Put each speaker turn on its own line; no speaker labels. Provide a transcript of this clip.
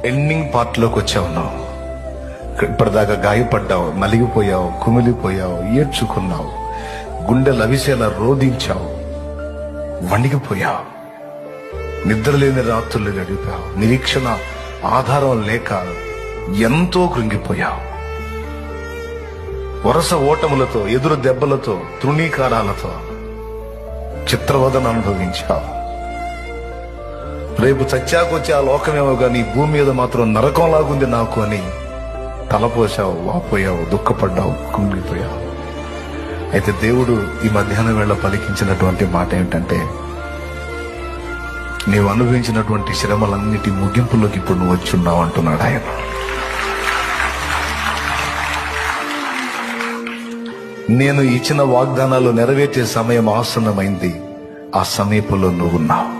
Ending పార్ట్లోకి వచ్చావు. నువ్వు ఇప్పటిదాకా గాయపడ్డావు, నలిగిపోయావు, కుమిలిపోయావు, ఏడ్చుకున్నావు, గుండె లవిసేలా రోధించావు, వణిగిపోయావు, నిద్రలేని రాత్రులు గడిపావు, నిరీక్షణ ఆధారం లేక ఎంతో కృంగిపోయావు, వరుస ఓటములతో, ఎదురు దెబ్బలతో, తృణీకారాలతో చిత్రవదన అనుభవించావు. రేపు చచ్చాకొచ్చి ఆ లోకమేమో గాని భూమి మీద మాత్రం నరకంలాగుంది నాకు అని తలపోసావు, వాపోయావు, దుఃఖపడ్డావు, కుంగిపోయావు. అయితే దేవుడు ఈ మధ్యాహ్నం వేళ పలికించినటువంటి మాట ఏమిటంటే, నీవు అనుభవించినటువంటి శ్రమలన్నిటి ముగింపులోకి ఇప్పుడు నువ్వు వచ్చున్నావు అంటున్నాడు ఆయన. నేను ఇచ్చిన వాగ్దానాలు నెరవేర్చే సమయం ఆసన్నమైంది. ఆ సమీపంలో నువ్వున్నావు.